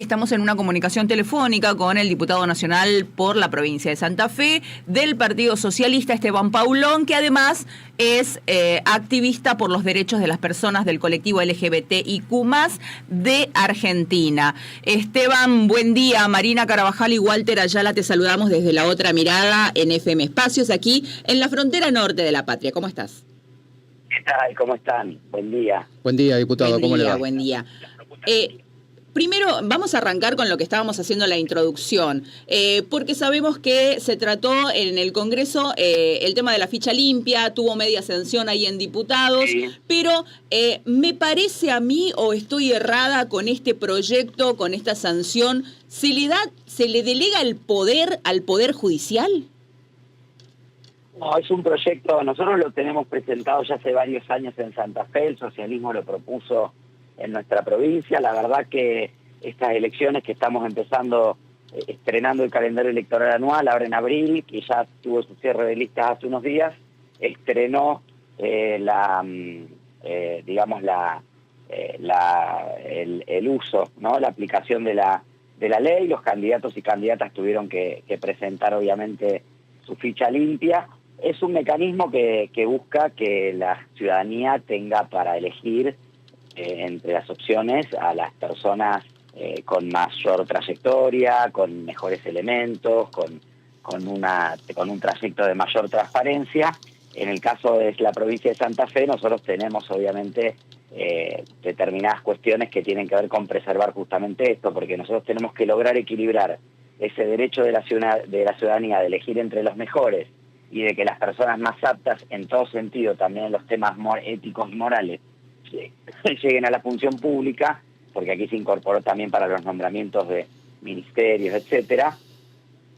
Estamos en una comunicación telefónica con el diputado nacional por la provincia de Santa Fe del Partido Socialista, Esteban Paulón, que además es activista por los derechos de las personas del colectivo LGBTIQ+ de Argentina. Esteban, buen día. Marina Carabajal y Walter Ayala te saludamos desde La Otra Mirada en FM Espacios, aquí en la frontera norte de la patria. ¿Cómo estás? ¿Qué tal? ¿Cómo están? Buen día. Buen día, diputado. ¿Cómo le va? Buen día. Primero, vamos a arrancar con lo que estábamos haciendo en la introducción, porque sabemos que se trató en el Congreso el tema de la ficha limpia, tuvo media sanción ahí en diputados, sí. Pero me parece a mí, o estoy errada con este proyecto, con esta sanción, ¿se le delega el poder al Poder Judicial? No, es un proyecto, nosotros lo tenemos presentado ya hace varios años en Santa Fe, el socialismo lo propuso en nuestra provincia. La verdad que estas elecciones que estamos empezando, estrenando el calendario electoral anual, ahora en abril, que ya tuvo su cierre de listas hace unos días, estrenó el uso, ¿no? La aplicación de la ley. Los candidatos y candidatas tuvieron que presentar obviamente su ficha limpia. Es un mecanismo que busca que la ciudadanía tenga para elegir entre las opciones a las personas con mayor trayectoria, con mejores elementos, con un trayecto de mayor transparencia. En el caso de la provincia de Santa Fe, nosotros tenemos obviamente determinadas cuestiones que tienen que ver con preservar justamente esto, porque nosotros tenemos que lograr equilibrar ese derecho de la ciudadanía de elegir entre los mejores y de que las personas más aptas en todo sentido, también en los temas éticos y morales, lleguen a la función pública, porque aquí se incorporó también para los nombramientos de ministerios, etcétera,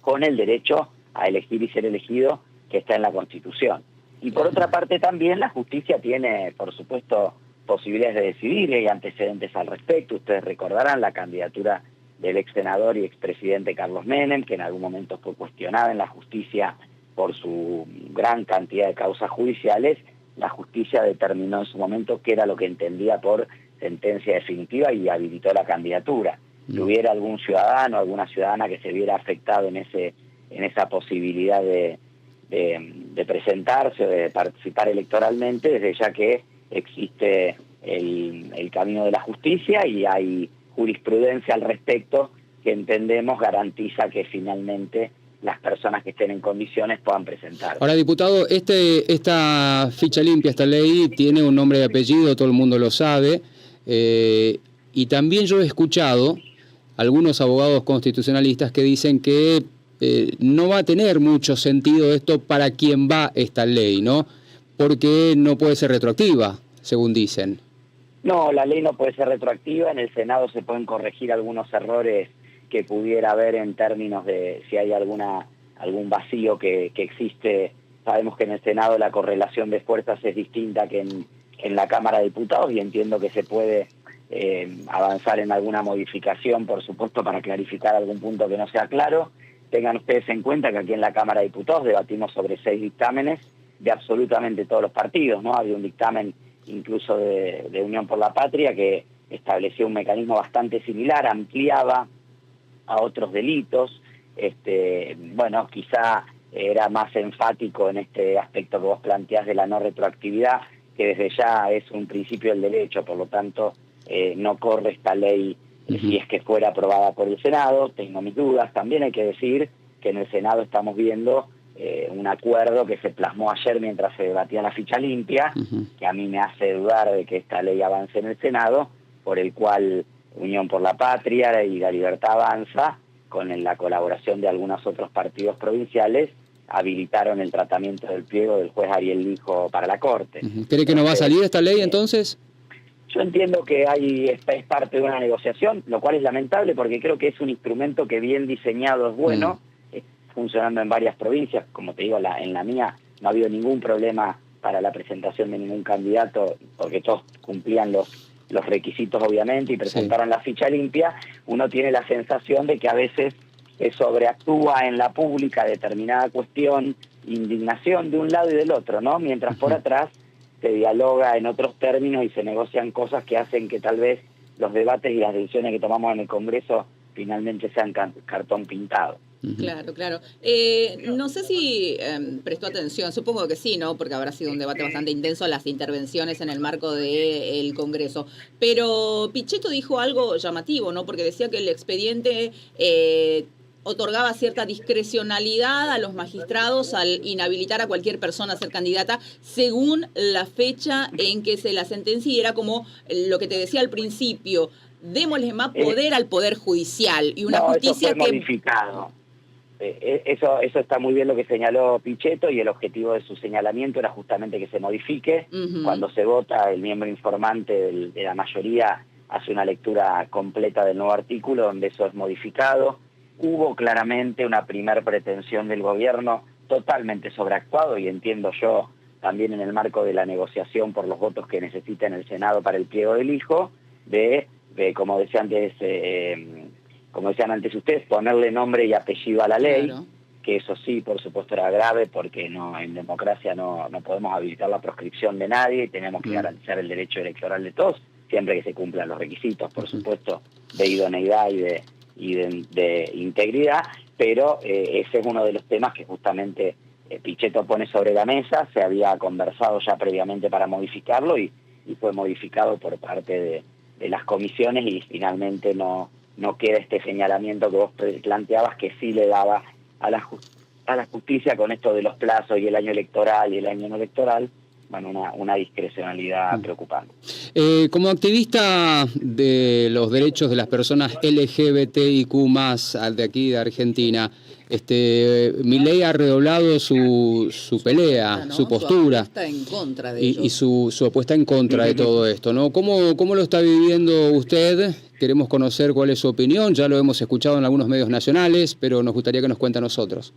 con el derecho a elegir y ser elegido que está en la Constitución. Y por otra parte también la justicia tiene, por supuesto, posibilidades de decidir, y hay antecedentes al respecto. Ustedes recordarán la candidatura del ex senador y expresidente Carlos Menem, que en algún momento fue cuestionada en la justicia por su gran cantidad de causas judiciales. La justicia determinó en su momento qué era lo que entendía por sentencia definitiva y habilitó la candidatura. Si hubiera algún ciudadano, alguna ciudadana que se viera afectado en esa posibilidad de presentarse o de participar electoralmente, desde ya que existe el camino de la justicia y hay jurisprudencia al respecto que entendemos garantiza que finalmente las personas que estén en condiciones puedan presentar. Ahora, diputado, esta ficha limpia, esta ley, tiene un nombre y apellido, todo el mundo lo sabe, y también yo he escuchado algunos abogados constitucionalistas que dicen que no va a tener mucho sentido esto para quien va esta ley, ¿no? Porque no puede ser retroactiva, según dicen. No, la ley no puede ser retroactiva. En el Senado se pueden corregir algunos errores que pudiera haber en términos de si hay algún vacío que existe. Sabemos que en el Senado la correlación de fuerzas es distinta que en la Cámara de Diputados, y entiendo que se puede avanzar en alguna modificación, por supuesto, para clarificar algún punto que no sea claro. Tengan ustedes en cuenta que aquí en la Cámara de Diputados debatimos sobre 6 dictámenes de absolutamente todos los partidos, ¿no? Había un dictamen incluso de Unión por la Patria que establecía un mecanismo bastante similar, ampliaba a otros delitos. Bueno, quizá era más enfático en este aspecto que vos planteás de la no retroactividad, que desde ya es un principio del derecho, por lo tanto no corre esta ley si es que fuera aprobada por el Senado. Tengo mis dudas. También hay que decir que en el Senado estamos viendo un acuerdo que se plasmó ayer mientras se debatía la ficha limpia, que a mí me hace dudar de que esta ley avance en el Senado, por el cual Unión por la Patria y La Libertad Avanza, con la colaboración de algunos otros partidos provinciales, habilitaron el tratamiento del pliego del juez Ariel Lijo para la Corte. ¿Cree que no va a salir esta ley entonces? Yo entiendo que es parte de una negociación, lo cual es lamentable porque creo que es un instrumento que bien diseñado es bueno, funcionando en varias provincias. Como te digo, en la mía no ha habido ningún problema para la presentación de ningún candidato, porque todos cumplían los requisitos obviamente y presentaron la ficha limpia. Uno tiene la sensación de que a veces se sobreactúa en la pública determinada cuestión, indignación de un lado y del otro, ¿no? Mientras por atrás se dialoga en otros términos y se negocian cosas que hacen que tal vez los debates y las decisiones que tomamos en el Congreso finalmente sean cartón pintado. Claro, claro. No sé si prestó atención, supongo que sí, ¿no? Porque habrá sido un debate bastante intenso las intervenciones en el marco del Congreso. Pero Pichetto dijo algo llamativo, ¿no? Porque decía que el expediente otorgaba cierta discrecionalidad a los magistrados al inhabilitar a cualquier persona a ser candidata según la fecha en que se la sentencia, y era como lo que te decía al principio, démosle más poder al Poder Judicial y una justicia eso fue modificado. Eso está muy bien lo que señaló Pichetto, y el objetivo de su señalamiento era justamente que se modifique. Cuando se vota, el miembro informante de la mayoría hace una lectura completa del nuevo artículo donde eso es modificado. Hubo claramente una primer pretensión del gobierno totalmente sobreactuado, y entiendo yo también en el marco de la negociación por los votos que necesita en el Senado para el pliego del hijo, de como decían antes ustedes, ponerle nombre y apellido a la ley. Claro. Que eso sí, por supuesto, era grave, porque en democracia no podemos habilitar la proscripción de nadie, y tenemos que garantizar el derecho electoral de todos, siempre que se cumplan los requisitos, por supuesto, de idoneidad y de integridad, pero ese es uno de los temas que justamente Pichetto pone sobre la mesa. Se había conversado ya previamente para modificarlo, y fue modificado por parte de las comisiones, y finalmente no queda este señalamiento que vos planteabas, que sí le daba a la justicia con esto de los plazos y el año electoral y el año no electoral, bueno, una discrecionalidad preocupante. Como activista de los derechos de las personas LGBTIQ+, de aquí de Argentina, Milei ha redoblado su pelea, ¿no? Su postura, su apuesta en contra de y su apuesta en contra de todo esto, ¿no? ¿Cómo lo está viviendo usted? Queremos conocer cuál es su opinión. Ya lo hemos escuchado en algunos medios nacionales, pero nos gustaría que nos cuente a nosotros.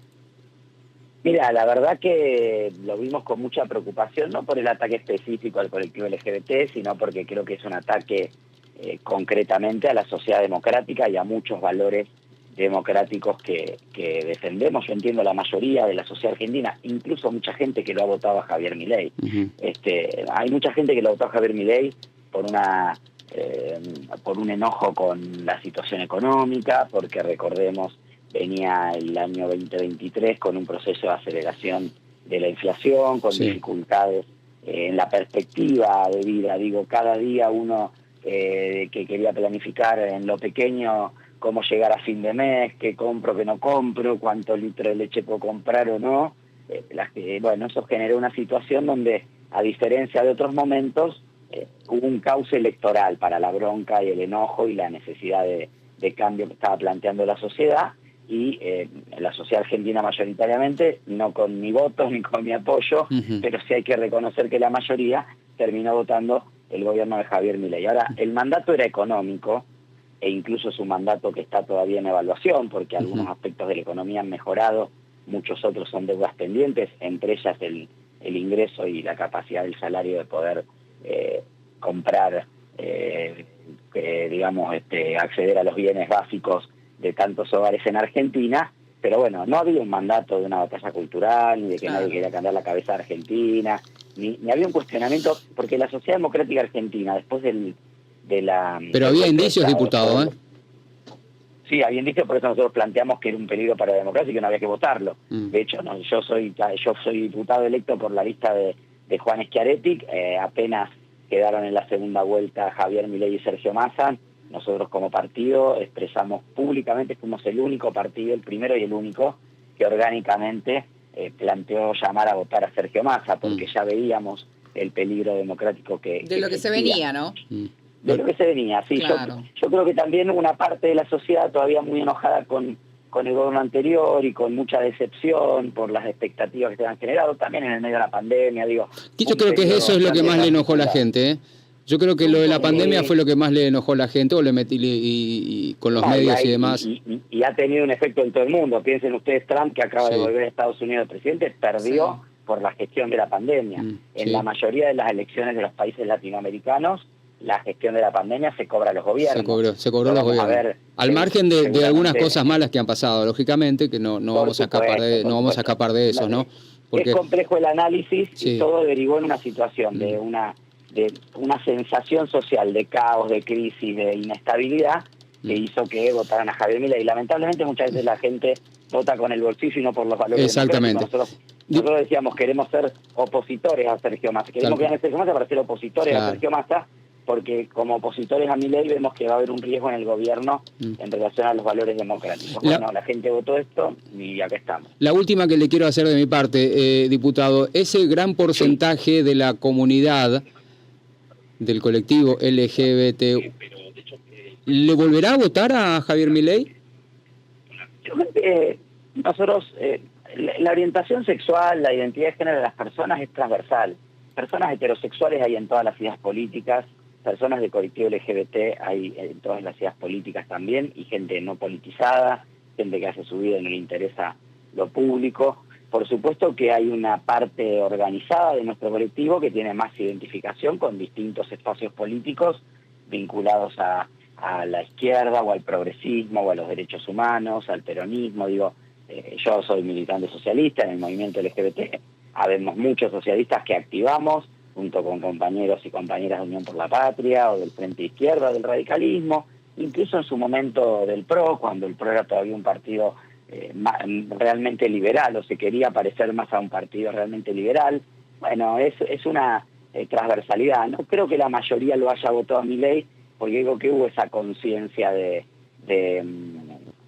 Mira, la verdad que lo vimos con mucha preocupación, no por el ataque específico al colectivo LGBT, sino porque creo que es un ataque concretamente a la sociedad democrática y a muchos valores democráticos que defendemos. Yo entiendo la mayoría de la sociedad argentina, incluso mucha gente que lo ha votado a Javier Milei. Hay mucha gente que lo votó a Javier Milei por un enojo con la situación económica, porque recordemos, venía el año 2023 con un proceso de aceleración de la inflación, con dificultades en la perspectiva de vida. Digo, cada día uno que quería planificar en lo pequeño cómo llegar a fin de mes, qué compro, qué no compro, cuántos litros de leche puedo comprar o no. Eso generó una situación donde, a diferencia de otros momentos, hubo un cauce electoral para la bronca y el enojo y la necesidad de cambio que estaba planteando la sociedad. Y la sociedad argentina mayoritariamente, no con mi voto ni con mi apoyo, pero sí hay que reconocer que la mayoría terminó votando el gobierno de Javier Milei. Ahora, el mandato era económico, e incluso es un mandato que está todavía en evaluación, porque algunos aspectos de la economía han mejorado, muchos otros son deudas pendientes, entre ellas el ingreso y la capacidad del salario de poder comprar, acceder a los bienes básicos de tantos hogares en Argentina. Pero bueno, no había un mandato de una batalla cultural, ni de que nadie quería cambiar la cabeza de Argentina, ni había un cuestionamiento, porque la sociedad democrática argentina, después de la... Pero había indicios, diputado, ¿eh? Sí, había indicios, por eso nosotros planteamos que era un peligro para la democracia y que no había que votarlo. De hecho, yo soy diputado electo por la lista de Juan Schiaretti. Apenas quedaron en la segunda vuelta Javier Milei y Sergio Massa. Nosotros como partido expresamos públicamente, fuimos el único partido, el primero y el único, que orgánicamente planteó llamar a votar a Sergio Massa, porque ya veíamos el peligro democrático que lo que se venía, ¿no? De lo que se venía, sí. Claro. Yo creo que también una parte de la sociedad todavía muy enojada con el gobierno anterior y con mucha decepción por las expectativas que se han generado, también en el medio de la pandemia, digo. Yo creo que eso es lo que más le enojó a la gente, ¿eh? Yo creo que lo de la pandemia fue lo que más le enojó a la gente, o le metí y con los medios y demás. Y ha tenido un efecto en todo el mundo. Piensen ustedes, Trump, que acaba de volver a Estados Unidos presidente, perdió por la gestión de la pandemia. En la mayoría de las elecciones de los países latinoamericanos, la gestión de la pandemia se cobra a los gobiernos. Se cobró a los gobiernos. Al margen de algunas cosas malas que han pasado, lógicamente, que no vamos a escapar de eso, ¿no? Porque es complejo el análisis y todo derivó en una situación de una sensación social de caos, de crisis, de inestabilidad, que hizo que votaran a Javier Milei. Y lamentablemente muchas veces la gente vota con el bolsillo y no por los valores Exactamente. democráticos. Nosotros decíamos, queremos ser opositores a Sergio Massa. Queremos que gane Sergio Massa para ser opositores a Sergio Massa, porque como opositores a Milei vemos que va a haber un riesgo en el gobierno en relación a los valores democráticos. Bueno, la gente votó esto y acá estamos. La última que le quiero hacer de mi parte, diputado, ese gran porcentaje de la comunidad del colectivo LGBT, ¿le volverá a votar a Javier Milei? Yo creo que nosotros, la orientación sexual, la identidad de género de las personas es transversal. Personas heterosexuales hay en todas las ideas políticas, personas del colectivo LGBT hay en todas las ideas políticas también, y gente no politizada, gente que hace su vida y no le interesa lo público. Por supuesto que hay una parte organizada de nuestro colectivo que tiene más identificación con distintos espacios políticos vinculados a la izquierda o al progresismo o a los derechos humanos, al peronismo. Digo, yo soy militante socialista en el movimiento LGBT, habemos muchos socialistas que activamos junto con compañeros y compañeras de Unión por la Patria o del Frente Izquierda, del radicalismo, incluso en su momento del PRO, cuando el PRO era todavía un partido realmente liberal, o se quería parecer más a un partido realmente liberal. Bueno, es una transversalidad. No creo que la mayoría lo haya votado a Milei, porque digo que hubo esa conciencia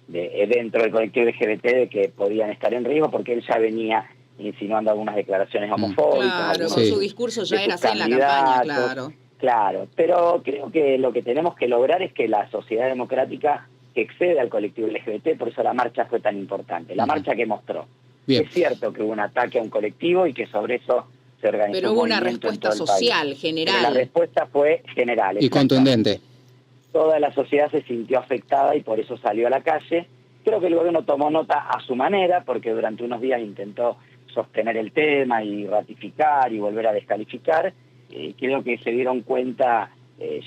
dentro del colectivo LGBT de que podían estar en riesgo, porque él ya venía insinuando algunas declaraciones homofóbicas. Claro, su discurso ya era así en la campaña, claro. Claro, pero creo que lo que tenemos que lograr es que la sociedad democrática que excede al colectivo LGBT, por eso la marcha fue tan importante, la marcha que mostró. Bien. Es cierto que hubo un ataque a un colectivo y que sobre eso se organizó. Pero hubo una respuesta social, general. Pero la respuesta fue general. Y contundente. Toda la sociedad se sintió afectada y por eso salió a la calle. Creo que el gobierno tomó nota a su manera, porque durante unos días intentó sostener el tema y ratificar y volver a descalificar. Creo que se dieron cuenta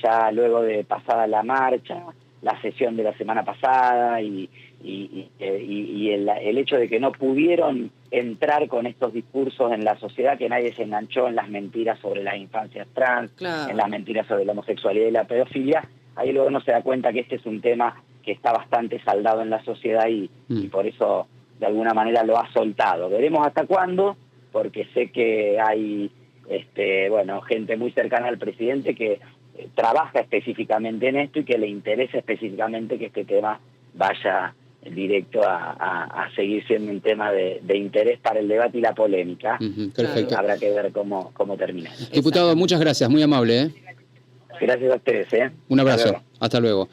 ya luego de pasada la marcha, la sesión de la semana pasada y el hecho de que no pudieron entrar con estos discursos en la sociedad, que nadie se enganchó en las mentiras sobre las infancias trans, en las mentiras sobre la homosexualidad y la pedofilia. Ahí luego uno se da cuenta que este es un tema que está bastante saldado en la sociedad y por eso de alguna manera lo ha soltado. Veremos hasta cuándo, porque sé que hay gente muy cercana al presidente que trabaja específicamente en esto y que le interesa específicamente que este tema vaya directo a seguir siendo un tema de interés para el debate y la polémica. Perfecto. Habrá que ver cómo termina. Diputado, muchas gracias, muy amable. Gracias a ustedes. Un abrazo, hasta luego.